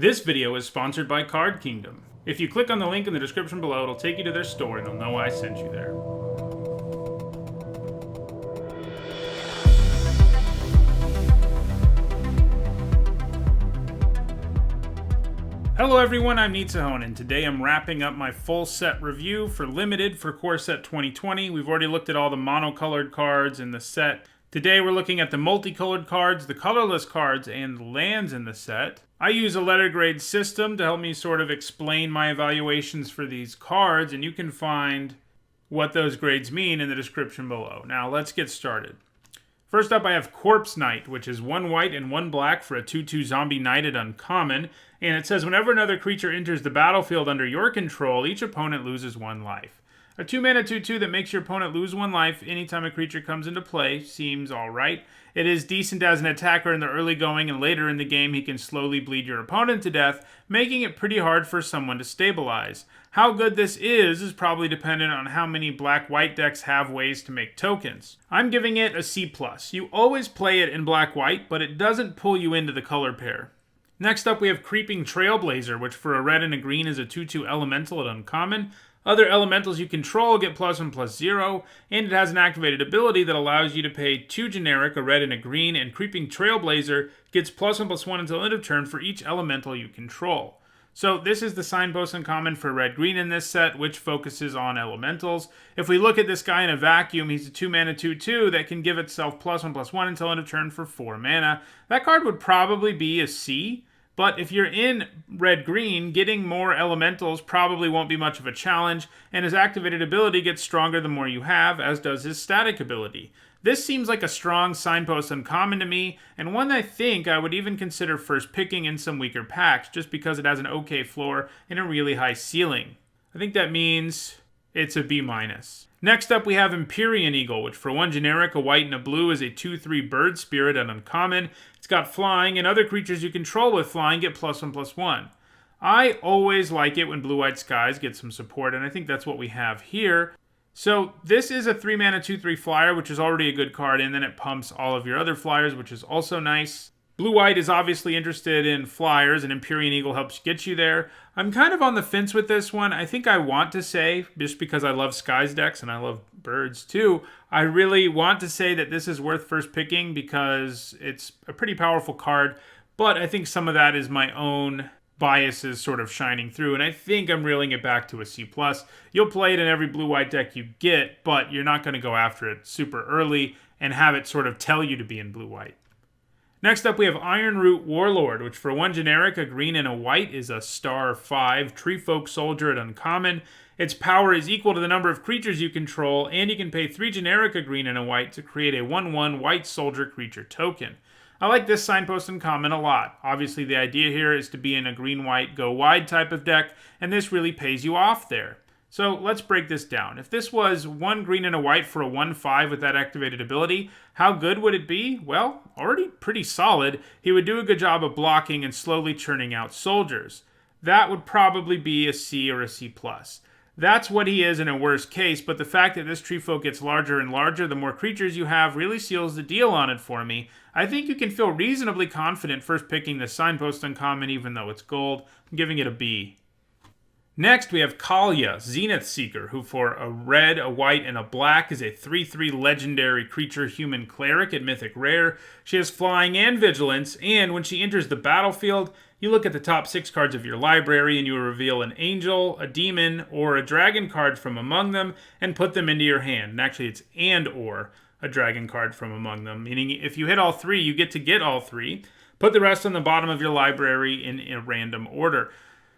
This video is sponsored by Card Kingdom. If you click on the link in the description below, it'll take you to their store and they'll know I sent you there. Hello everyone, I'm Nitsahon, and today I'm wrapping up my full set review for Limited for Core Set 2020. We've already looked at all the monocolored cards in the set. Today we're looking at the multicolored cards, the colorless cards, and the lands in the set. I use a letter grade system to help me sort of explain my evaluations for these cards, and you can find what those grades mean in the description below. Now let's get started. First up I have Corpse Knight, which is 1 white and 1 black for a 2/2 zombie knight at uncommon, and it says whenever another creature enters the battlefield under your control, each opponent loses 1 life. A 2-mana 2/2 that makes your opponent lose 1 life anytime a creature comes into play seems alright. It is decent as an attacker in the early going, and later in the game he can slowly bleed your opponent to death, making it pretty hard for someone to stabilize. How good this is probably dependent on how many black-white decks have ways to make tokens. I'm giving it a C+. You always play it in black-white, but it doesn't pull you into the color pair. Next up we have Creeping Trailblazer, which for a red and a green is a 2/2 elemental at uncommon. Other elementals you control get +1/+0, and it has an activated ability that allows you to pay 2 generic, a red and a green, and Creeping Trailblazer gets +1/+1 until end of turn for each elemental you control. So this is the signpost uncommon for red-green in this set, which focuses on elementals. If we look at this guy in a vacuum, he's a 2-mana 2/2 that can give itself +1/+1 until end of turn for 4 mana. That card would probably be a C. But if you're in red-green, getting more elementals probably won't be much of a challenge, and his activated ability gets stronger the more you have, as does his static ability. This seems like a strong signpost uncommon to me, and one I think I would even consider first picking in some weaker packs, just because it has an okay floor and a really high ceiling. I think that means it's a B-. Next up we have Empyrean Eagle, which for 1 generic, a white and a blue is a 2/3 bird spirit at uncommon. It's got flying, and other creatures you control with flying get +1/+1. I always like it when blue-white skies get some support, and I think that's what we have here. So this is a 3-mana 2/3 flyer, which is already a good card, and then it pumps all of your other flyers, which is also nice. Blue-white is obviously interested in flyers, and Empyrean Eagle helps get you there. I'm kind of on the fence with this one. I think I want to say, just because I love skies decks and I love birds too, I really want to say that this is worth first picking because it's a pretty powerful card, but I think some of that is my own biases sort of shining through, and I think I'm reeling it back to a C+. You'll play it in every blue-white deck you get, but you're not going to go after it super early and have it sort of tell you to be in blue-white. Next up we have Ironroot Warlord, which for 1 generic, a green and a white is a star 5 Treefolk Soldier at uncommon. Its power is equal to the number of creatures you control, and you can pay 3 generic, a green and a white to create a 1/1 white soldier creature token. I like this signpost uncommon a lot. Obviously the idea here is to be in a green-white go-wide type of deck, and this really pays you off there. So let's break this down. If this was 1 green and a white for a 1/5 with that activated ability, how good would it be? Well, already pretty solid. He would do a good job of blocking and slowly churning out soldiers. That would probably be a C or a C+. That's what he is in a worst case, but the fact that this Treefolk gets larger and larger the more creatures you have really seals the deal on it for me. I think you can feel reasonably confident first picking the signpost uncommon even though it's gold. I'm giving it a B. Next, we have Kalia, Zenith Seeker, who for a red, a white, and a black is a 3/3 legendary creature human cleric at Mythic Rare. She has flying and vigilance, and when she enters the battlefield, you look at the top 6 cards of your library and you reveal an angel, a demon, or a dragon card from among them and put them into your hand. And actually, it's and/or a dragon card from among them, meaning if you hit all 3, you get to get all 3. Put the rest on the bottom of your library in a random order.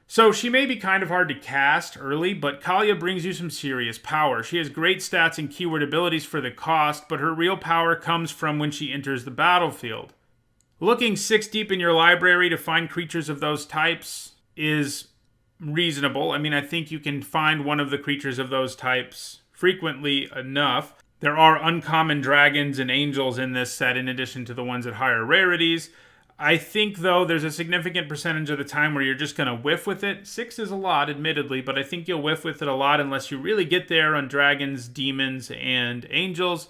So she may be kind of hard to cast early, but Kalia brings you some serious power. She has great stats and keyword abilities for the cost, but her real power comes from when she enters the battlefield. Looking 6 deep in your library to find creatures of those types is reasonable. I mean, I think you can find one of the creatures of those types frequently enough. There are uncommon dragons and angels in this set in addition to the ones at higher rarities. I think, though, there's a significant percentage of the time where you're just going to whiff with it. 6 is a lot, admittedly, but I think you'll whiff with it a lot unless you really get there on dragons, demons, and angels.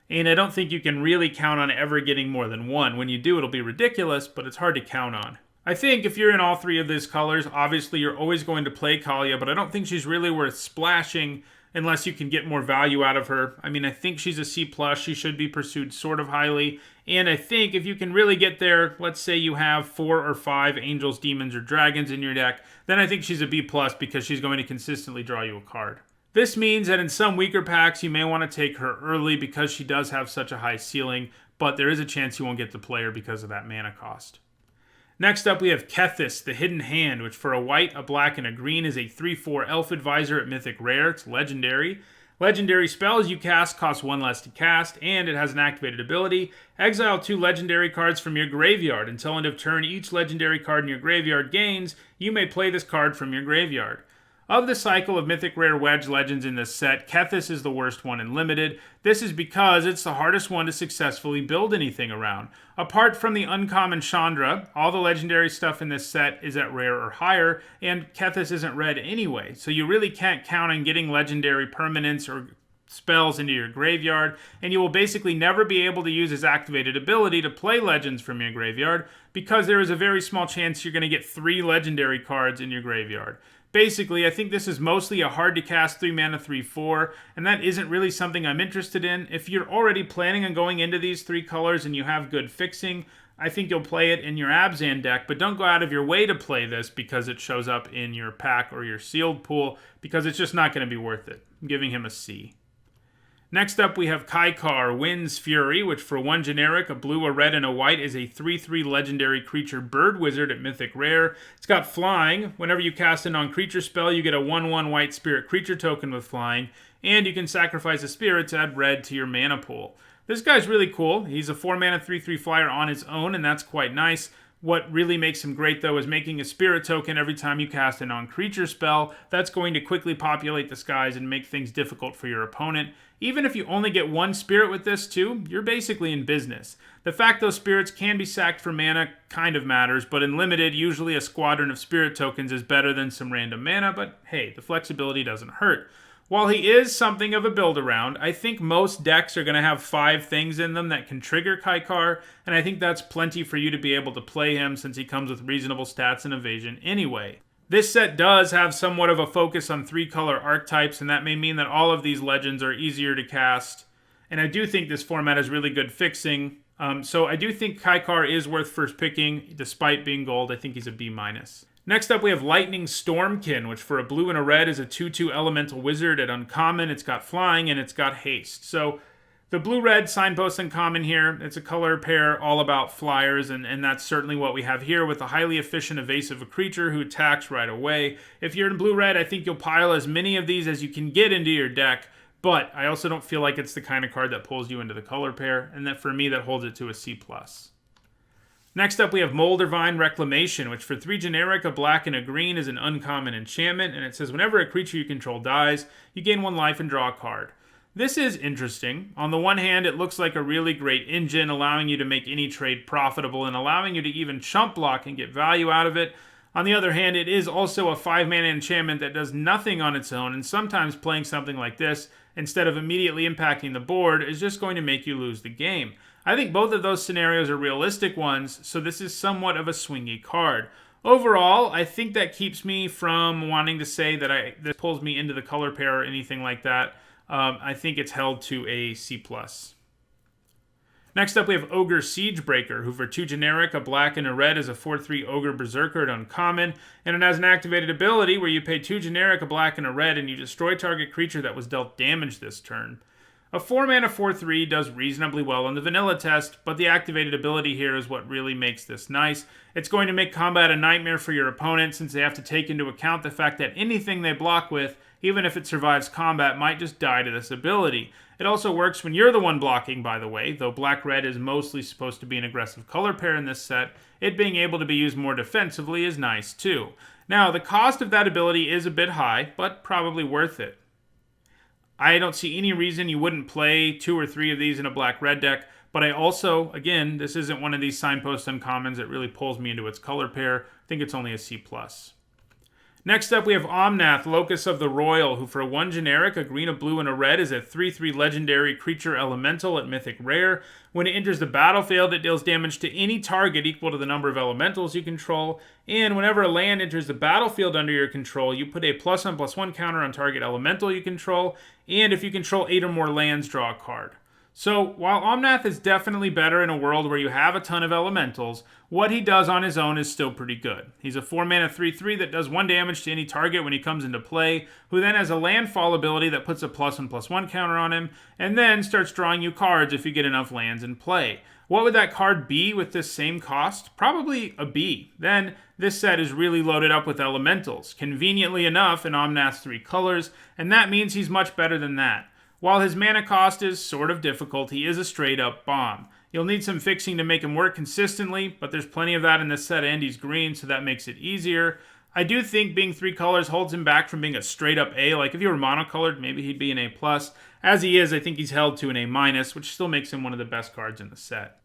And I don't think you can really count on ever getting more than 1. When you do, it'll be ridiculous, but it's hard to count on. I think if you're in all three of these colors, obviously you're always going to play Kalia, but I don't think she's really worth splashing unless you can get more value out of her. I mean, I think she's a C+. She should be pursued sort of highly. And I think if you can really get there, let's say you have 4 or 5 angels, demons, or dragons in your deck, then I think she's a B+ because she's going to consistently draw you a card. This means that in some weaker packs, you may want to take her early because she does have such a high ceiling, but there is a chance you won't get to play her because of that mana cost. Next up, we have Kethis, the Hidden Hand, which for a white, a black, and a green is a 3/4 Elf Advisor at Mythic Rare. It's legendary. Legendary spells you cast cost 1 less to cast, and it has an activated ability. Exile 2 legendary cards from your graveyard. Until end of turn, each legendary card in your graveyard gains. You may play this card from your graveyard. Of the cycle of Mythic Rare Wedge Legends in this set, Kethis is the worst one in Limited. This is because it's the hardest one to successfully build anything around. Apart from the uncommon Chandra, all the legendary stuff in this set is at rare or higher, and Kethis isn't red anyway, so you really can't count on getting legendary permanents or spells into your graveyard, and you will basically never be able to use his activated ability to play legends from your graveyard, because there is a very small chance you're going to get 3 legendary cards in your graveyard. Basically, I think this is mostly a hard-to-cast 3-mana 3/4, and that isn't really something I'm interested in. If you're already planning on going into these 3 colors and you have good fixing, I think you'll play it in your Abzan deck, but don't go out of your way to play this because it shows up in your pack or your sealed pool, because it's just not going to be worth it. I'm giving him a C. Next up, we have Kaikar, Wind's Fury, which for 1 generic, a blue, a red, and a white is a 3/3 legendary creature bird wizard at Mythic Rare. It's got flying. Whenever you cast a non-creature spell, you get a 1/1 white spirit creature token with flying, and you can sacrifice a spirit to add red to your mana pool. This guy's really cool. He's a 4-mana 3/3 flyer on his own, and that's quite nice. What really makes him great, though, is making a spirit token every time you cast a non-creature spell. That's going to quickly populate the skies and make things difficult for your opponent. Even if you only get 1 spirit with this, too, you're basically in business. The fact those spirits can be sacked for mana kind of matters, but in Limited, usually a squadron of spirit tokens is better than some random mana, but hey, the flexibility doesn't hurt. While he is something of a build-around, I think most decks are going to have 5 things in them that can trigger Kaikar, and I think that's plenty for you to be able to play him since he comes with reasonable stats and evasion anyway. This set does have somewhat of a focus on 3-color archetypes, and that may mean that all of these legends are easier to cast, and I do think this format is really good fixing, so I do think Kaikar is worth first picking, despite being gold. I think he's a B-. Next up, we have Lightning Stormkin, which for a blue and a red is a 2/2 elemental wizard at uncommon. It's got flying and it's got haste. So the blue-red signpost uncommon here, it's a color pair all about flyers, and that's certainly what we have here with a highly efficient evasive creature who attacks right away. If you're in blue-red, I think you'll pile as many of these as you can get into your deck, but I also don't feel like it's the kind of card that pulls you into the color pair, and that for me, that holds it to a C+. Next up, we have Moldervine Reclamation, which for 3 generic, a black, and a green is an uncommon enchantment, and it says whenever a creature you control dies, you gain 1 life and draw a card. This is interesting. On the one hand, it looks like a really great engine, allowing you to make any trade profitable and allowing you to even chump block and get value out of it. On the other hand, it is also a 5-mana enchantment that does nothing on its own, and sometimes playing something like this, instead of immediately impacting the board, is just going to make you lose the game. I think both of those scenarios are realistic ones, so this is somewhat of a swingy card. Overall, I think that keeps me from wanting to say that this pulls me into the color pair or anything like that. I think it's held to a C+. Next up, we have Ogre Siegebreaker, who for 2 generic, a black, and a red is a 4/3 Ogre Berserker at uncommon, and it has an activated ability where you pay 2 generic, a black, and a red, and you destroy target creature that was dealt damage this turn. A 4-mana 4/3 does reasonably well on the vanilla test, but the activated ability here is what really makes this nice. It's going to make combat a nightmare for your opponent since they have to take into account the fact that anything they block with, even if it survives combat, might just die to this ability. It also works when you're the one blocking, by the way, though black-red is mostly supposed to be an aggressive color pair in this set. It being able to be used more defensively is nice too. Now, the cost of that ability is a bit high, but probably worth it. I don't see any reason you wouldn't play 2 or 3 of these in a black-red deck, but I also, again, this isn't one of these signpost uncommons that really pulls me into its color pair. I think it's only a C+. Next up, we have Omnath, Locus of the Royal, who for 1 generic, a green, a blue, and a red, is a 3/3 legendary creature elemental at Mythic Rare. When it enters the battlefield, it deals damage to any target equal to the number of elementals you control, and whenever a land enters the battlefield under your control, you put a +1/+1 counter on target elemental you control, and if you control 8 or more lands, draw a card. So, while Omnath is definitely better in a world where you have a ton of elementals, what he does on his own is still pretty good. He's a 4-mana 3/3 that does 1 damage to any target when he comes into play, who then has a landfall ability that puts a +1/+1 counter on him, and then starts drawing you cards if you get enough lands in play. What would that card be with this same cost? Probably a B. Then, this set is really loaded up with elementals, conveniently enough in Omnath's 3 colors, and that means he's much better than that. While his mana cost is sort of difficult, he is a straight-up bomb. You'll need some fixing to make him work consistently, but there's plenty of that in this set, and he's green, so that makes it easier. I do think being 3 colors holds him back from being a straight-up A. Like, if he were monocolored, maybe he'd be an A+. As he is, I think he's held to an A-, which still makes him one of the best cards in the set.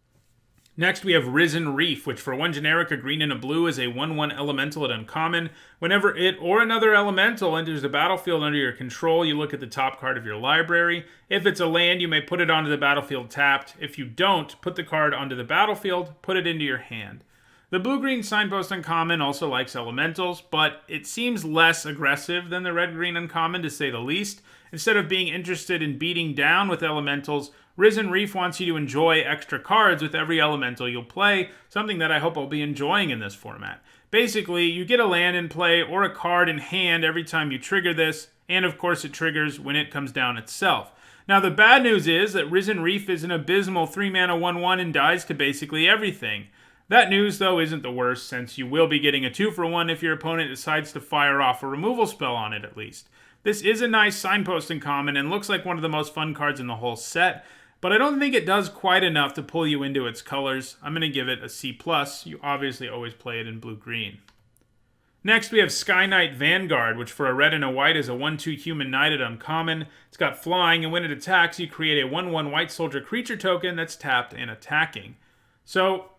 Next, we have Risen Reef, which for 1 generic, a green and a blue, is a 1/1 elemental at uncommon. Whenever it or another elemental enters the battlefield under your control, you look at the top card of your library. If it's a land, you may put it onto the battlefield tapped. If you don't, put the card onto the battlefield, put it into your hand. The blue-green Signpost Uncommon also likes elementals, but it seems less aggressive than the red-green Uncommon, to say the least. Instead of being interested in beating down with elementals, Risen Reef wants you to enjoy extra cards with every elemental you'll play, something that I hope I'll be enjoying in this format. Basically, you get a land in play or a card in hand every time you trigger this, and of course it triggers when it comes down itself. Now the bad news is that Risen Reef is an abysmal 3-mana 1/1 and dies to basically everything. That news, though, isn't the worst, since you will be getting a 2-for-1 if your opponent decides to fire off a removal spell on it at least. This is a nice Signpost Uncommon and looks like one of the most fun cards in the whole set, but I don't think it does quite enough to pull you into its colors. I'm going to give it a C+. You obviously always play it in blue-green. Next, we have Sky Knight Vanguard, which for a red and a white is a 1/2 human knight at uncommon. It's got flying, and when it attacks, you create a 1/1 white soldier creature token that's tapped and attacking. So,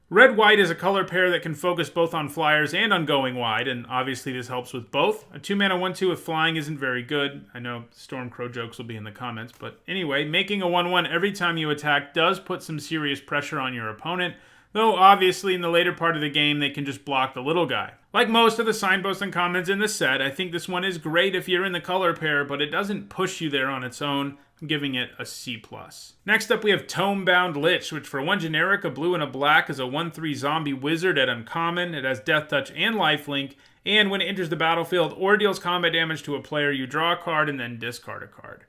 red-white is a color pair that can focus both on flyers and on going wide, and obviously this helps with both. A 2-mana 1/2 with flying isn't very good. I know Stormcrow jokes will be in the comments, but anyway, making a 1/1 every time you attack does put some serious pressure on your opponent, though obviously in the later part of the game they can just block the little guy. Like most of the Signpost Uncommons in the set, I think this one is great if you're in the color pair, but it doesn't push you there on its own. I'm giving it a C+. Next up, we have Tomebound Lich, which for 1 generic, a blue and a black, is a 1/3 zombie wizard at uncommon. It has Death Touch and Lifelink, and when it enters the battlefield or deals combat damage to a player, you draw a card and then discard a card.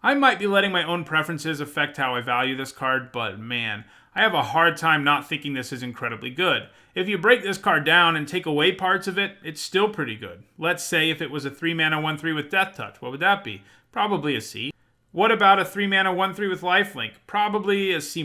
I might be letting my own preferences affect how I value this card, but man, I have a hard time not thinking this is incredibly good. If you break this card down and take away parts of it, it's still pretty good. Let's say if it was a 3-mana 1/3 with Death Touch, what would that be? Probably a C. What about a 3-mana 1/3 with Lifelink? Probably a C-.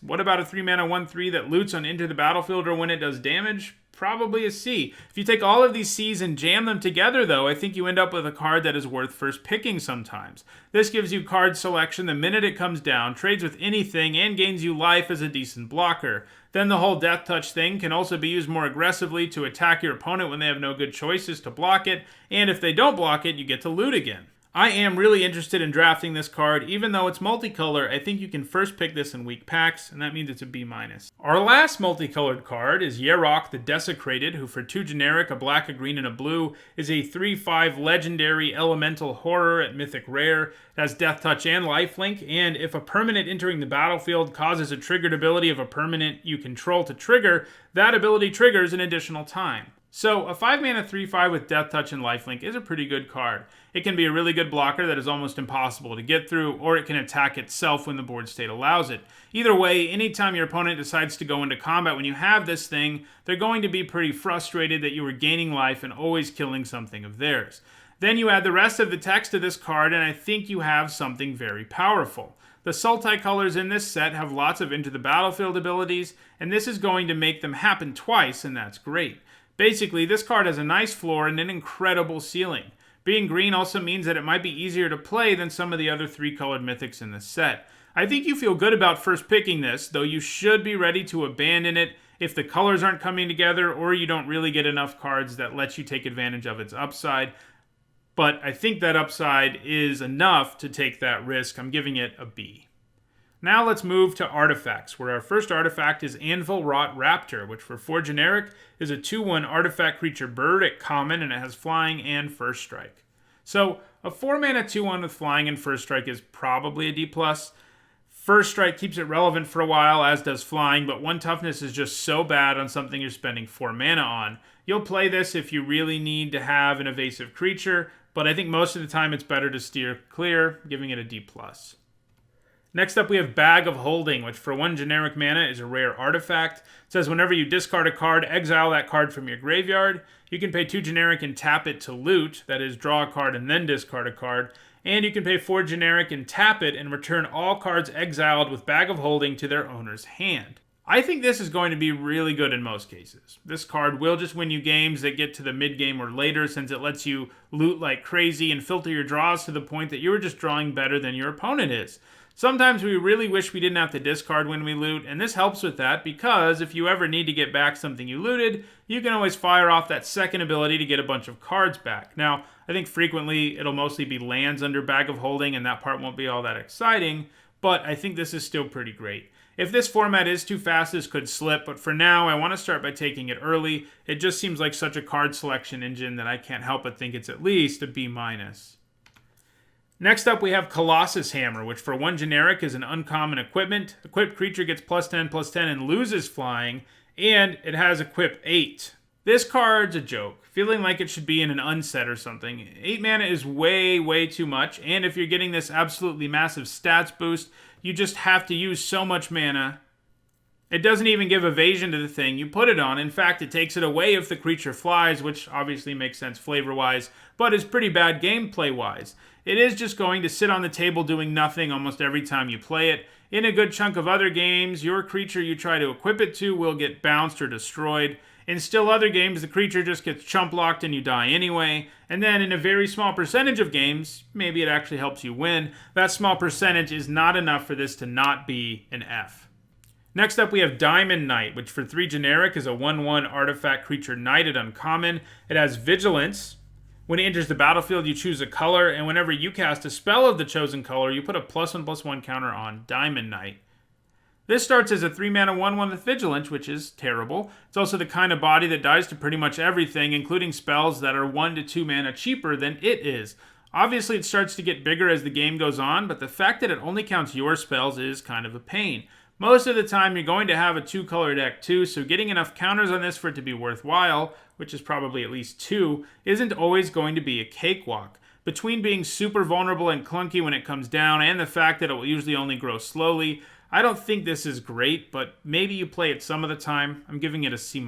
What about a 3-mana 1/3 that loots on Into the Battlefield or when it does damage? Probably a C. If you take all of these C's and jam them together, though, I think you end up with a card that is worth first picking sometimes. This gives you card selection the minute it comes down, trades with anything, and gains you life as a decent blocker. Then the whole Death Touch thing can also be used more aggressively to attack your opponent when they have no good choices to block it, and if they don't block it, you get to loot again. I am really interested in drafting this card. Even though it's multicolor, I think you can first pick this in weak packs, and that means it's a B-. Our last multicolored card is Yerok the Desecrated, who for 2 generic, a black, a green, and a blue, is a 3/5 legendary elemental horror at Mythic Rare. It has Death Touch and Lifelink, and if a permanent entering the battlefield causes a triggered ability of a permanent you control to trigger, that ability triggers an additional time. So, a 5-mana 3/5 with Death Touch and Lifelink is a pretty good card. It can be a really good blocker that is almost impossible to get through, or it can attack itself when the board state allows it. Either way, anytime your opponent decides to go into combat when you have this thing, they're going to be pretty frustrated that you were gaining life and always killing something of theirs. Then you add the rest of the text to this card, and I think you have something very powerful. The Multicolors in this set have lots of Into the Battlefield abilities, and this is going to make them happen twice, and that's great. Basically, this card has a nice floor and an incredible ceiling. Being green also means that it might be easier to play than some of the other 3-colored mythics in this set. I think you feel good about first picking this, though you should be ready to abandon it if the colors aren't coming together or you don't really get enough cards that let you take advantage of its upside. But I think that upside is enough to take that risk. I'm giving it a B. Now let's move to artifacts, where our first artifact is Anvil Wrought Raptor, which for 4 generic is a 2/1 artifact creature bird at common, and it has flying and first strike. So a 4-mana 2/1 with flying and first strike is probably a D+. First strike keeps it relevant for a while, as does flying, but 1 toughness is just so bad on something you're spending 4 mana on. You'll play this if you really need to have an evasive creature, but I think most of the time it's better to steer clear, giving it a D+. Next up, we have Bag of Holding, which for 1 generic mana is a rare artifact. It says whenever you discard a card, exile that card from your graveyard. You can pay 2 generic and tap it to loot, that is, draw a card and then discard a card. And you can pay 4 generic and tap it and return all cards exiled with Bag of Holding to their owner's hand. I think this is going to be really good in most cases. This card will just win you games that get to the mid-game or later, since it lets you loot like crazy and filter your draws to the point that you are just drawing better than your opponent is. Sometimes we really wish we didn't have to discard when we loot, and this helps with that because if you ever need to get back something you looted, you can always fire off that second ability to get a bunch of cards back. Now, I think frequently it'll mostly be lands under Bag of Holding, and that part won't be all that exciting, but I think this is still pretty great. If this format is too fast, this could slip, but for now, I want to start by taking it early. It just seems like such a card selection engine that I can't help but think it's at least a B-. Next up, we have Colossus Hammer, which for 1 generic is an uncommon equipment. Equipped creature gets +10/+10 and loses flying, and it has equip 8. This card's a joke, feeling like it should be in an unset or something. 8 mana is way too much, and if you're getting this absolutely massive stats boost, you just have to use so much mana. It doesn't even give evasion to the thing you put it on. In fact, it takes it away if the creature flies, which obviously makes sense flavor-wise, but is pretty bad gameplay-wise. It is just going to sit on the table doing nothing almost every time you play it. In a good chunk of other games, your creature you try to equip it to will get bounced or destroyed. In still other games, the creature just gets chump-blocked and you die anyway. And then in a very small percentage of games, maybe it actually helps you win. That small percentage is not enough for this to not be an F. Next up, we have Diamond Knight, which for 3 generic is a 1/1 artifact creature knighted uncommon. It has Vigilance. When it enters the battlefield, you choose a color, and whenever you cast a spell of the chosen color, you put a +1/+1 counter on Diamond Knight. This starts as a 3-mana 1/1 with Vigilance, which is terrible. It's also the kind of body that dies to pretty much everything, including spells that are 1 to 2 mana cheaper than it is. Obviously, it starts to get bigger as the game goes on, but the fact that it only counts your spells is kind of a pain. Most of the time, you're going to have a 2-color deck too, so getting enough counters on this for it to be worthwhile, which is probably at least 2, isn't always going to be a cakewalk. Between being super vulnerable and clunky when it comes down and the fact that it will usually only grow slowly, I don't think this is great, but maybe you play it some of the time. I'm giving it a C-.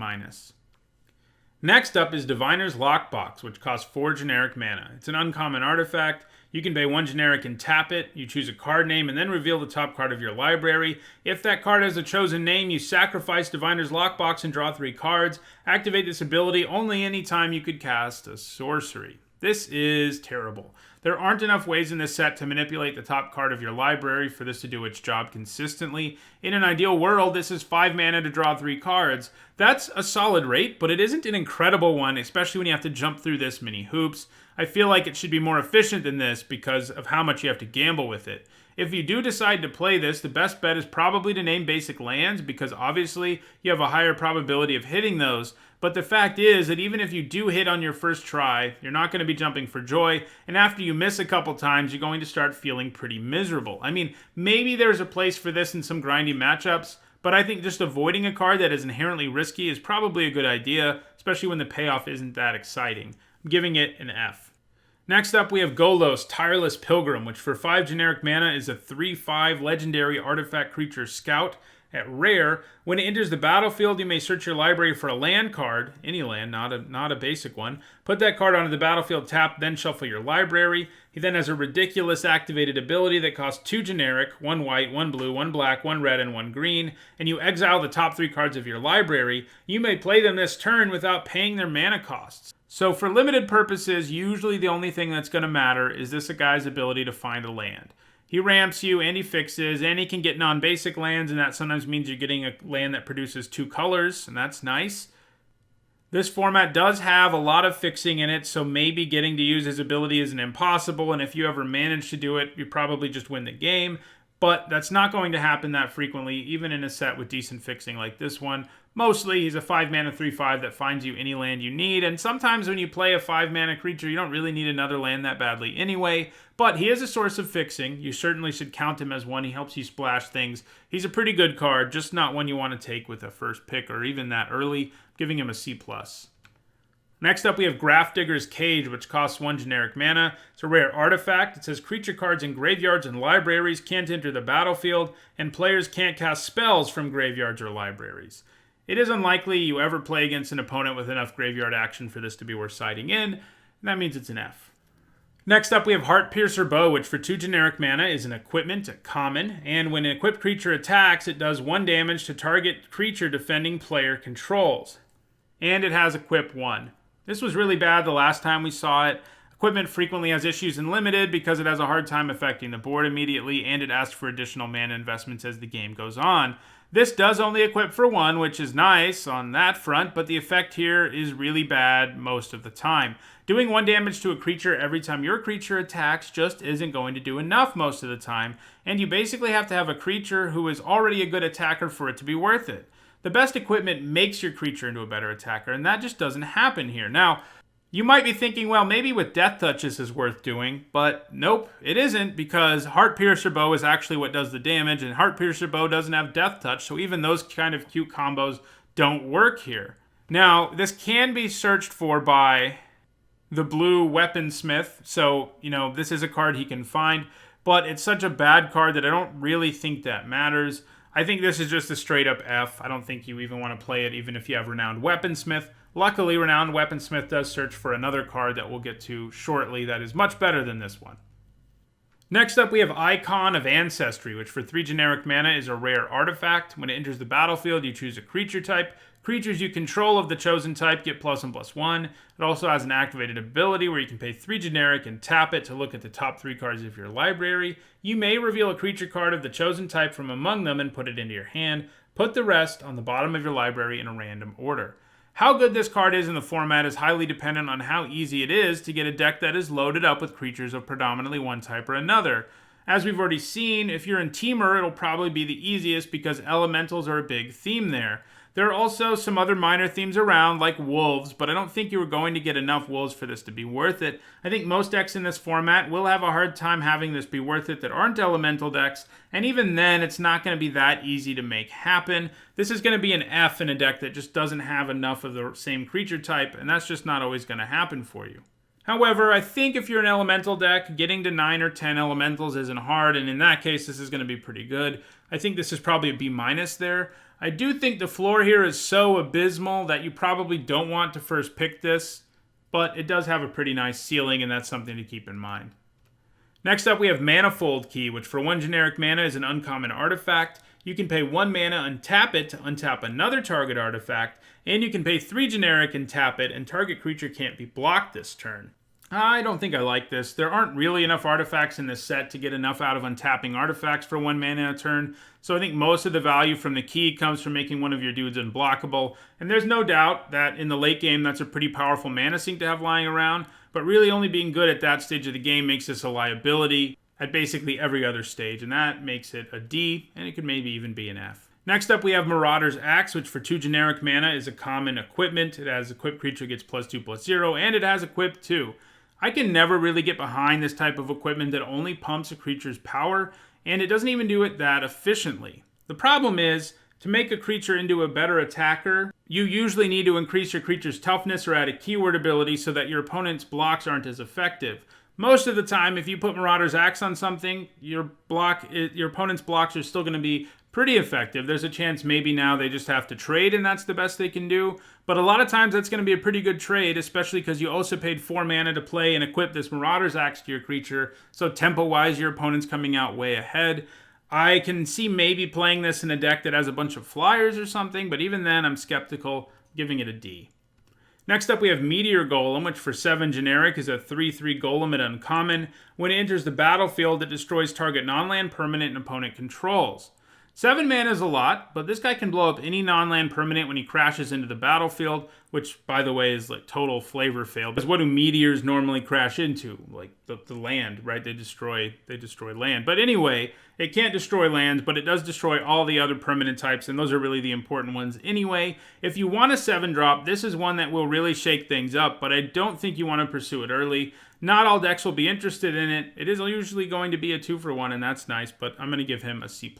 Next up is Diviner's Lockbox, which costs 4 generic mana. It's an uncommon artifact. You can pay 1 generic and tap it. You choose a card name and then reveal the top card of your library. If that card has a chosen name, you sacrifice Diviner's Lockbox and draw 3 cards. Activate this ability only anytime you could cast a sorcery. This is terrible. There aren't enough ways in this set to manipulate the top card of your library for this to do its job consistently. In an ideal world, this is 5 mana to draw 3 cards. That's a solid rate, but it isn't an incredible one, especially when you have to jump through this many hoops. I feel like it should be more efficient than this because of how much you have to gamble with it. If you do decide to play this, the best bet is probably to name basic lands because obviously you have a higher probability of hitting those. But the fact is that even if you do hit on your first try, you're not going to be jumping for joy, and after you miss a couple times, you're going to start feeling pretty miserable. I mean, maybe there's a place for this in some grindy matchups, but I think just avoiding a card that is inherently risky is probably a good idea, especially when the payoff isn't that exciting. I'm giving it an F. Next up, we have Golos, Tireless Pilgrim, which for 5 generic mana is a 3/5 legendary artifact creature scout. At rare, when it enters the battlefield, you may search your library for a land card, any land, not a basic one. Put that card onto the battlefield tap, then shuffle your library. He then has a ridiculous activated ability that costs 2 generic, 1 white, 1 blue, 1 black, 1 red, and 1 green, and you exile the top 3 cards of your library. You may play them this turn without paying their mana costs. So for limited purposes, usually the only thing that's going to matter is this guy's ability to find a land. He ramps you, and he fixes, and he can get non-basic lands, and that sometimes means you're getting a land that produces 2 colors, and that's nice. This format does have a lot of fixing in it, so maybe getting to use his ability isn't impossible, and if you ever manage to do it, you probably just win the game. But that's not going to happen that frequently, even in a set with decent fixing like this one. Mostly, he's a 5-mana 3/5 that finds you any land you need, and sometimes when you play a 5-mana creature, you don't really need another land that badly anyway, but he is a source of fixing. You certainly should count him as one. He helps you splash things. He's a pretty good card, just not one you want to take with a first pick or even that early, giving him a C+. Next up, we have Grafdigger's Cage, which costs 1 generic mana. It's a rare artifact. It says creature cards in graveyards and libraries can't enter the battlefield, and players can't cast spells from graveyards or libraries. It is unlikely you ever play against an opponent with enough graveyard action for this to be worth siding in, and that means it's an F. Next up, we have Heartpiercer Bow, which for 2 generic mana is an equipment, a common, and when an equipped creature attacks, it does 1 damage to target creature defending player controls. And it has equip 1. This was really bad the last time we saw it. Equipment frequently has issues in Limited because it has a hard time affecting the board immediately, and it asks for additional mana investments as the game goes on. This does only equip for 1, which is nice on that front, but the effect here is really bad most of the time. Doing 1 damage to a creature every time your creature attacks just isn't going to do enough most of the time, and you basically have to have a creature who is already a good attacker for it to be worth it. The best equipment makes your creature into a better attacker, and that just doesn't happen here. Now, you might be thinking, well, maybe with Death Touch this is worth doing, but nope, it isn't, because Heartpiercer Bow is actually what does the damage, and Heartpiercer Bow doesn't have Death Touch, so even those kind of cute combos don't work here. Now, this can be searched for by the blue Weaponsmith, so, this is a card he can find, but it's such a bad card that I don't really think that matters. I think this is just a straight up F. I don't think you even want to play it even if you have Renowned Weaponsmith. Luckily, Renowned Weaponsmith does search for another card that we'll get to shortly that is much better than this one. Next up, we have Icon of Ancestry, which for 3 generic mana is a rare artifact. When it enters the battlefield, you choose a creature type. Creatures you control of the chosen type get +1/+1. It also has an activated ability where you can pay 3 generic and tap it to look at the top 3 cards of your library. You may reveal a creature card of the chosen type from among them and put it into your hand. Put the rest on the bottom of your library in a random order. How good this card is in the format is highly dependent on how easy it is to get a deck that is loaded up with creatures of predominantly one type or another. As we've already seen, if you're in Temur, it'll probably be the easiest because elementals are a big theme there. There are also some other minor themes around, like wolves, but I don't think you were going to get enough wolves for this to be worth it. I think most decks in this format will have a hard time having this be worth it that aren't elemental decks, and even then, it's not going to be that easy to make happen. This is going to be an F in a deck that just doesn't have enough of the same creature type, and that's just not always going to happen for you. However, I think if you're an elemental deck, getting to 9 or 10 elementals isn't hard, and in that case, this is going to be pretty good. I think this is probably a B- there. I do think the floor here is so abysmal that you probably don't want to first pick this, but it does have a pretty nice ceiling, and that's something to keep in mind. Next up, we have Manifold Key, which for 1 generic mana is an uncommon artifact. You can pay 1 mana, untap it to untap another target artifact, and you can pay 3 generic and tap it, and target creature can't be blocked this turn. I don't think I like this. There aren't really enough artifacts in this set to get enough out of untapping artifacts for 1 mana a turn, so I think most of the value from the key comes from making one of your dudes unblockable, and there's no doubt that in the late game that's a pretty powerful mana sink to have lying around, but really only being good at that stage of the game makes this a liability at basically every other stage, and that makes it a D, and it could maybe even be an F. Next up, we have Marauder's Axe, which for 2 generic mana is a common equipment. It has equipped creature gets +2/+0, and it has equip 2. I can never really get behind this type of equipment that only pumps a creature's power, and it doesn't even do it that efficiently. The problem is, to make a creature into a better attacker, you usually need to increase your creature's toughness or add a keyword ability so that your opponent's blocks aren't as effective. Most of the time, if you put Marauder's Axe on something, your opponent's blocks are still going to be pretty effective. There's a chance maybe now they just have to trade and that's the best they can do. But a lot of times that's going to be a pretty good trade, especially because you also paid 4 mana to play and equip this Marauder's Axe to your creature. So tempo-wise, your opponent's coming out way ahead. I can see maybe playing this in a deck that has a bunch of flyers or something, but even then I'm skeptical, giving it a D. Next up, we have Meteor Golem, which for 7 generic is a 3/3 golem at uncommon. When it enters the battlefield, it destroys target non-land permanent and opponent controls. 7 mana is a lot, but this guy can blow up any non-land permanent when he crashes into the battlefield, which, by the way, is like total flavor fail. Because what do meteors normally crash into? Like the land, right? They destroy land. But anyway, it can't destroy lands, but it does destroy all the other permanent types, and those are really the important ones anyway. If you want a 7-drop, this is one that will really shake things up, but I don't think you want to pursue it early. Not all decks will be interested in it. It is usually going to be a 2-for-1, and that's nice, but I'm going to give him a C+.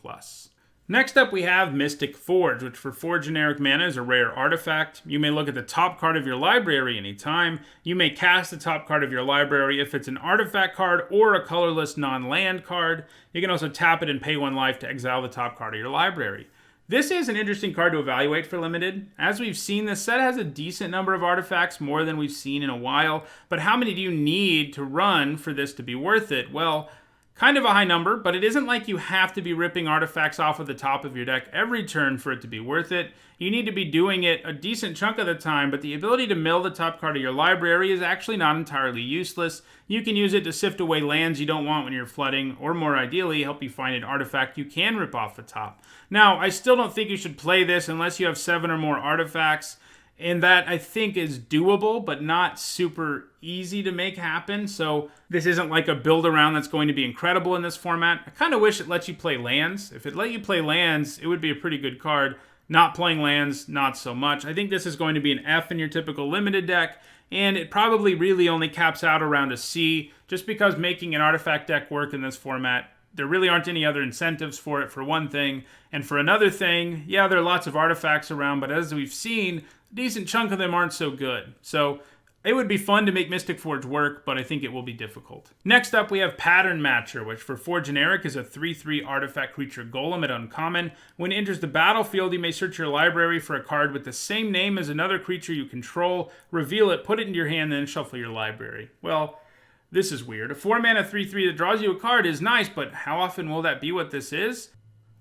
Next up, we have Mystic Forge, which for 4 generic mana is a rare artifact. You may look at the top card of your library anytime. You may cast the top card of your library if it's an artifact card or a colorless non-land card. You can also tap it and pay 1 life to exile the top card of your library. This is an interesting card to evaluate for Limited. As we've seen, this set has a decent number of artifacts, more than we've seen in a while. But how many do you need to run for this to be worth it? Well, kind of a high number, but it isn't like you have to be ripping artifacts off of the top of your deck every turn for it to be worth it. You need to be doing it a decent chunk of the time, but the ability to mill the top card of your library is actually not entirely useless. You can use it to sift away lands you don't want when you're flooding, or more ideally, help you find an artifact you can rip off the top. Now, I still don't think you should play this unless you have 7 or more artifacts. And that, I think, is doable, but not super easy to make happen. So this isn't like a build-around that's going to be incredible in this format. I kind of wish it lets you play lands. If it let you play lands, it would be a pretty good card. Not playing lands, not so much. I think this is going to be an F in your typical Limited deck, and it probably really only caps out around a C, just because making an artifact deck work in this format, there really aren't any other incentives for it, for one thing. And for another thing, yeah, there are lots of artifacts around, but as we've seen, a decent chunk of them aren't so good. So it would be fun to make Mystic Forge work, but I think it will be difficult. Next up, we have Pattern Matcher, which for 4 generic is a 3/3 artifact creature golem at uncommon. When it enters the battlefield, you may search your library for a card with the same name as another creature you control, reveal it, put it into your hand, then shuffle your library. Well, this is weird. A 4-mana 3/3 that draws you a card is nice, but how often will that be what this is?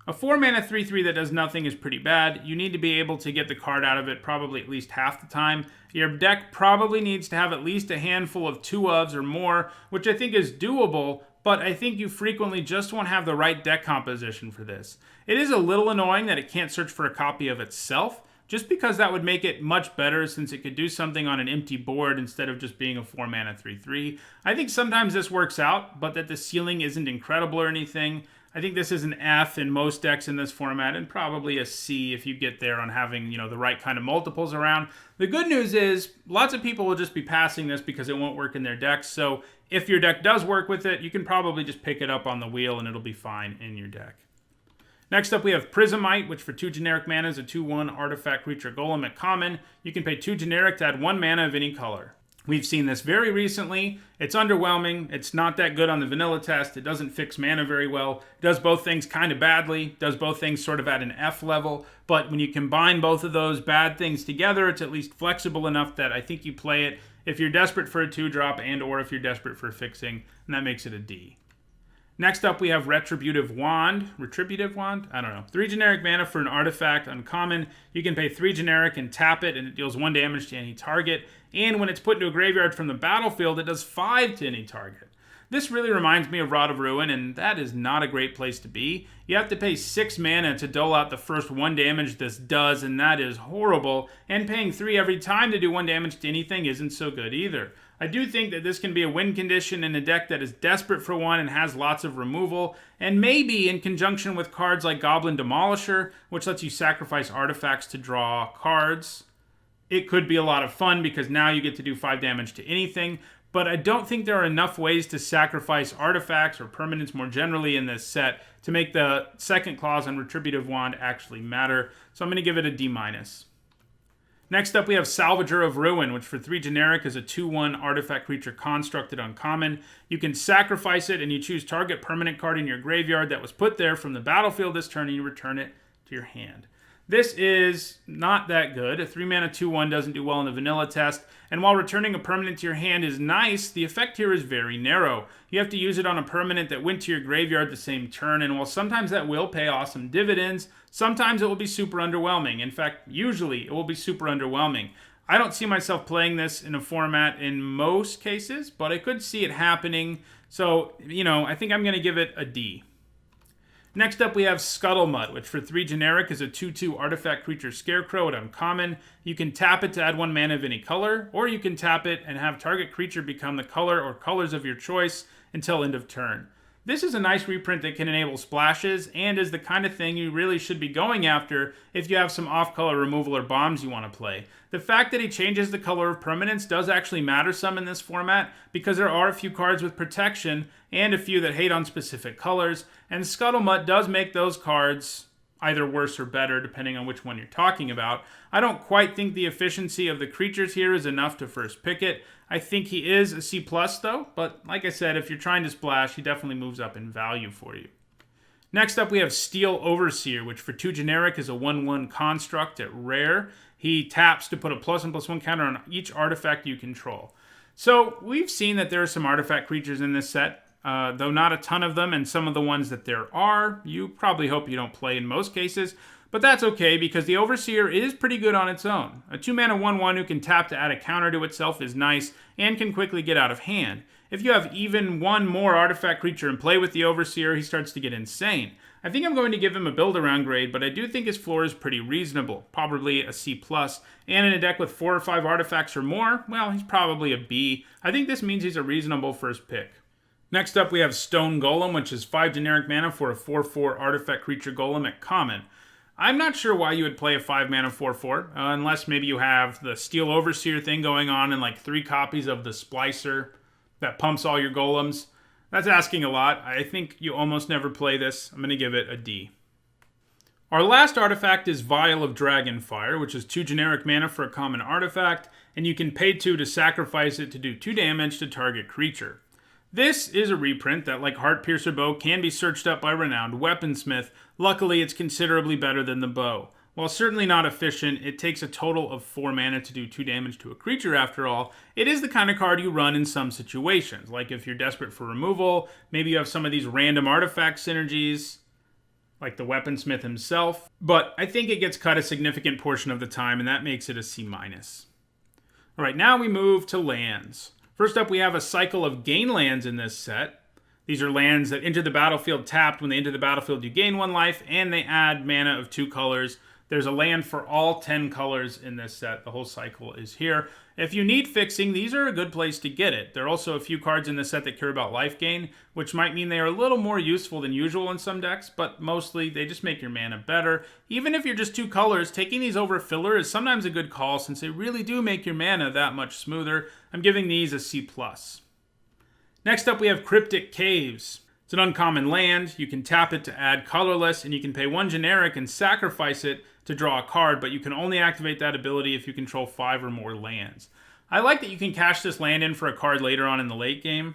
A 4-mana 3/3 that does nothing is pretty bad. You need to be able to get the card out of it probably at least half the time. Your deck probably needs to have at least a handful of 2-ofs or more, which I think is doable, but I think you frequently just won't have the right deck composition for this. It is a little annoying that it can't search for a copy of itself, just because that would make it much better since it could do something on an empty board instead of just being a 4-mana 3/3. I think sometimes this works out, but that the ceiling isn't incredible or anything. I think this is an F in most decks in this format, and probably a C if you get there on having, the right kind of multiples around. The good news is, lots of people will just be passing this because it won't work in their decks, so if your deck does work with it, you can probably just pick it up on the wheel and it'll be fine in your deck. Next up, we have Prismite, which for 2 generic mana is a 2/1 artifact creature golem at common. You can pay 2 generic to add 1 mana of any color. We've seen this very recently. It's underwhelming. It's not that good on the vanilla test. It doesn't fix mana very well. It does both things kind of badly. Does both things sort of at an F level. But when you combine both of those bad things together, it's at least flexible enough that I think you play it if you're desperate for a 2-drop and or if you're desperate for fixing, and that makes it a D. Next up, we have Retributive Wand. Retributive Wand? I don't know. 3 generic mana for an artifact, uncommon. You can pay 3 generic and tap it, and it deals 1 damage to any target. And when it's put into a graveyard from the battlefield, it does 5 to any target. This really reminds me of Rod of Ruin, and that is not a great place to be. You have to pay 6 mana to dole out the first 1 damage this does, and that is horrible. And paying 3 every time to do 1 damage to anything isn't so good either. I do think that this can be a win condition in a deck that is desperate for one and has lots of removal, and maybe in conjunction with cards like Goblin Demolisher, which lets you sacrifice artifacts to draw cards. It could be a lot of fun because now you get to do 5 damage to anything, but I don't think there are enough ways to sacrifice artifacts or permanents more generally in this set to make the second clause on Retributive Wand actually matter, so I'm going to give it a D-. Next up, we have Salvager of Ruin, which for 3 generic is a 2/1 artifact creature constructed uncommon. You can sacrifice it, and you choose target permanent card in your graveyard that was put there from the battlefield this turn, and you return it to your hand. This is not that good. A 3-mana 2/1 doesn't do well in the vanilla test, and while returning a permanent to your hand is nice, the effect here is very narrow. You have to use it on a permanent that went to your graveyard the same turn, and while sometimes that will pay awesome dividends, sometimes it will be super underwhelming. In fact, usually it will be super underwhelming. I don't see myself playing this in a format in most cases, but I could see it happening. So, I think I'm going to give it a D. Next up, we have Scuttlemutt, which for 3 generic is a 2/2 artifact creature scarecrow at uncommon. You can tap it to add 1 mana of any color, or you can tap it and have target creature become the color or colors of your choice until end of turn. This is a nice reprint that can enable splashes, and is the kind of thing you really should be going after if you have some off-color removal or bombs you want to play. The fact that he changes the color of permanents does actually matter some in this format, because there are a few cards with protection, and a few that hate on specific colors, and Scuttlemutt does make those cards either worse or better, depending on which one you're talking about. I don't quite think the efficiency of the creatures here is enough to first pick it. I think he is a C+, though, but like I said, if you're trying to splash, he definitely moves up in value for you. Next up, we have Steel Overseer, which for 2 generic is a 1/1 construct at rare. He taps to put a +1/+1 counter on each artifact you control. So we've seen that there are some artifact creatures in this set, though not a ton of them, and some of the ones that there are, you probably hope you don't play in most cases, but that's okay because the Overseer is pretty good on its own. A 2-mana 1/1 who can tap to add a counter to itself is nice and can quickly get out of hand. If you have even one more artifact creature and play with the Overseer, he starts to get insane. I think I'm going to give him a build-around grade, but I do think his floor is pretty reasonable, probably a C+, and in a deck with 4 or 5 artifacts or more, well, he's probably a B. I think this means he's a reasonable first pick. Next up, we have Stone Golem, which is 5 generic mana for a 4/4 artifact creature golem at common. I'm not sure why you would play a 5 mana 4/4, unless maybe you have the Steel Overseer thing going on and like 3 copies of the Splicer that pumps all your golems. That's asking a lot. I think you almost never play this. I'm going to give it a D. Our last artifact is Vial of Dragonfire, which is 2 generic mana for a common artifact, and you can pay 2 to sacrifice it to do 2 damage to target creature. This is a reprint that, like Heartpiercer Bow, can be searched up by renowned weaponsmith. Luckily, it's considerably better than the bow. While certainly not efficient, it takes a total of 4 mana to do 2 damage to a creature after all. It is the kind of card you run in some situations, like if you're desperate for removal, maybe you have some of these random artifact synergies, like the weaponsmith himself, but I think it gets cut a significant portion of the time, and that makes it a C-. Alright, now we move to lands. First up, we have a cycle of gain lands in this set. These are lands that enter the battlefield tapped. When they enter the battlefield, you gain 1 life, and they add mana of 2 colors. There's a land for all 10 colors in this set. The whole cycle is here. If you need fixing, these are a good place to get it. There are also a few cards in this set that care about life gain, which might mean they are a little more useful than usual in some decks, but mostly they just make your mana better. Even if you're just 2 colors, taking these over filler is sometimes a good call since they really do make your mana that much smoother. I'm giving these a C+. Next up, we have Cryptic Caves. It's an uncommon land. You can tap it to add Colorless, and you can pay 1 generic and sacrifice it to draw a card, but you can only activate that ability if you control 5 or more lands. I like that you can cash this land in for a card later on in the late game.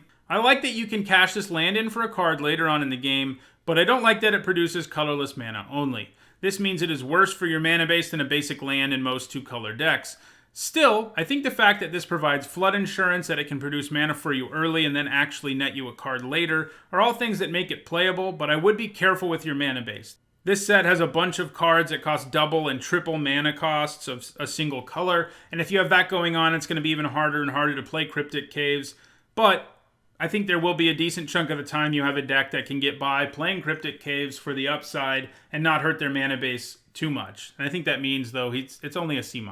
but I don't like that it produces colorless mana only. This means it is worse for your mana base than a basic land in most 2-color decks. Still, I think the fact that this provides flood insurance, that it can produce mana for you early and then actually net you a card later, are all things that make it playable, but I would be careful with your mana base. This set has a bunch of cards that cost double and triple mana costs of a single color, and if you have that going on, it's going to be even harder and harder to play Cryptic Caves. But I think there will be a decent chunk of the time you have a deck that can get by playing Cryptic Caves for the upside and not hurt their mana base too much. And I think that means, though, it's only a C-.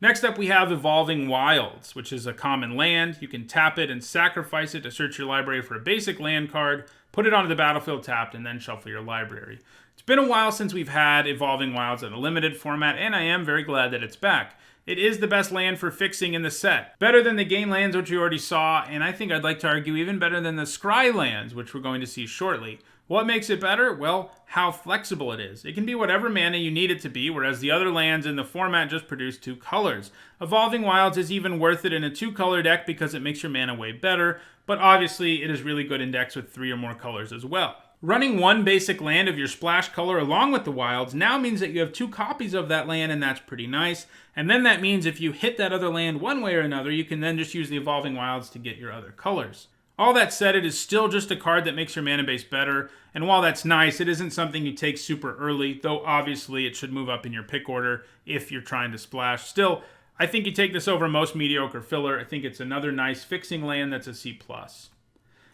Next up, we have Evolving Wilds, which is a common land. You can tap it and sacrifice it to search your library for a basic land card, put it onto the battlefield tapped, and then shuffle your library. It's been a while since we've had Evolving Wilds in a limited format, and I am very glad that it's back. It is the best land for fixing in the set. Better than the gain lands, which you already saw, and I think I'd like to argue even better than the scry lands, which we're going to see shortly. What makes it better? Well, how flexible it is. It can be whatever mana you need it to be, whereas the other lands in the format just produce 2 colors. Evolving Wilds is even worth it in a 2-color deck because it makes your mana way better, but obviously it is really good in decks with 3 or more colors as well. Running 1 basic land of your splash color along with the wilds now means that you have 2 copies of that land, and that's pretty nice. And then that means if you hit that other land one way or another, you can then just use the Evolving Wilds to get your other colors. All that said, it is still just a card that makes your mana base better, and while that's nice, it isn't something you take super early, though obviously it should move up in your pick order if you're trying to splash. Still, I think you take this over most mediocre filler. I think it's another nice fixing land that's a C+.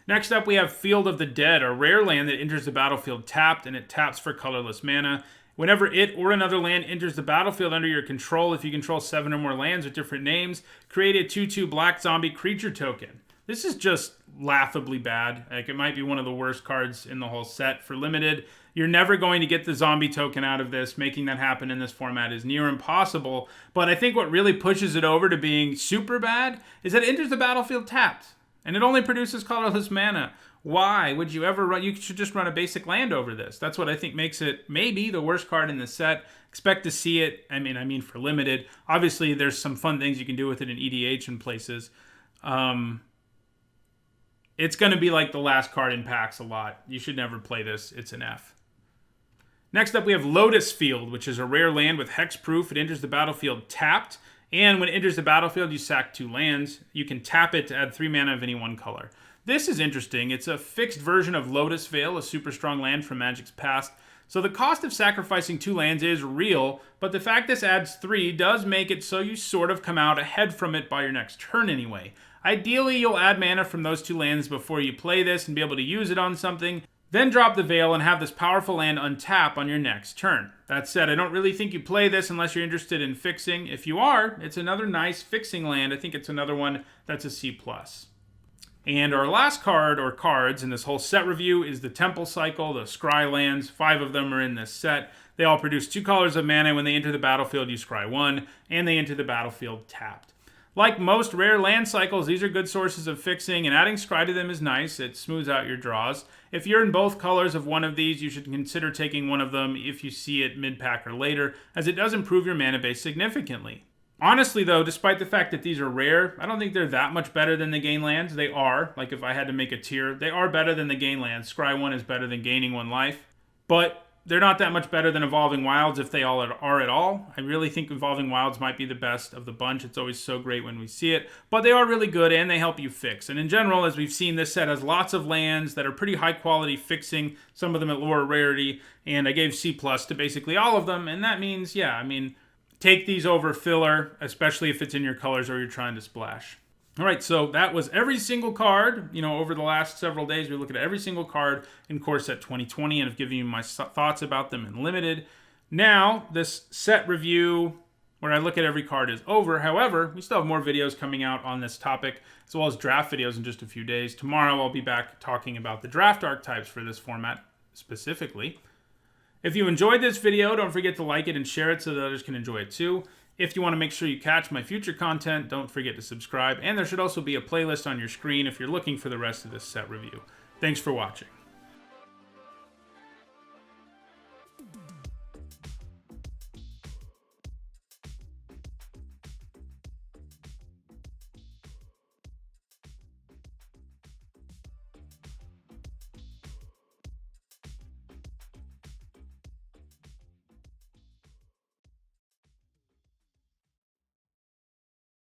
Next up, we have Field of the Dead, a rare land that enters the battlefield tapped, and it taps for colorless mana. Whenever it or another land enters the battlefield under your control, if you control 7 or more lands with different names, create a 2/2 black zombie creature token. This is just laughably bad. Like, it might be one of the worst cards in the whole set for limited. You're never going to get the zombie token out of this. Making that happen in this format is near impossible. But I think what really pushes it over to being super bad is that it enters the battlefield tapped. And it only produces colorless mana. Why would you ever run? You should just run a basic land over this. That's what I think makes it maybe the worst card in the set. Expect to see it. I mean for limited. Obviously, there's some fun things you can do with it in EDH and places. It's going to be like the last card in packs a lot. You should never play this. It's an F. Next up, we have Lotus Field, which is a rare land with hexproof. It enters the battlefield tapped. And when it enters the battlefield, you sack 2 lands. You can tap it to add 3 mana of any one color. This is interesting. It's a fixed version of Lotus Veil, a super strong land from Magic's past. So the cost of sacrificing 2 lands is real, but the fact this adds 3 does make it so you sort of come out ahead from it by your next turn anyway. Ideally, you'll add mana from those 2 lands before you play this and be able to use it on something, then drop the Veil and have this powerful land untap on your next turn. That said, I don't really think you play this unless you're interested in fixing. If you are, it's another nice fixing land. I think it's another one that's a C+. And our last card, or cards, in this whole set review is the Temple Cycle, the Scry lands. 5 of them are in this set. They all produce 2 colors of mana. When they enter the battlefield, you scry 1, and they enter the battlefield tapped. Like most rare land cycles, these are good sources of fixing, and adding scry to them is nice. It smooths out your draws. If you're in both colors of one of these, you should consider taking one of them if you see it mid-pack or later, as it does improve your mana base significantly. Honestly, though, despite the fact that these are rare, I don't think they're that much better than the gain lands. They are. Like, if I had to make a tier, they are better than the gain lands. Scry 1 is better than gaining 1 life. But they're not that much better than Evolving Wilds if they all are at all. I really think Evolving Wilds might be the best of the bunch. It's always so great when we see it. But they are really good, and they help you fix. And in general, as we've seen, this set has lots of lands that are pretty high-quality fixing, some of them at lower rarity. And I gave C+ to basically all of them. And that means, yeah, take these over filler, especially if it's in your colors or you're trying to splash. All right, so that was every single card. Over the last several days, we looked at every single card in Core Set 2020 and have given you my thoughts about them in Limited. Now, this set review, where I look at every card, is over. However, we still have more videos coming out on this topic, as well as draft videos in just a few days. Tomorrow, I'll be back talking about the draft archetypes for this format specifically. If you enjoyed this video, don't forget to like it and share it so that others can enjoy it too. If you want to make sure you catch my future content, don't forget to subscribe. And there should also be a playlist on your screen if you're looking for the rest of this set review. Thanks for watching.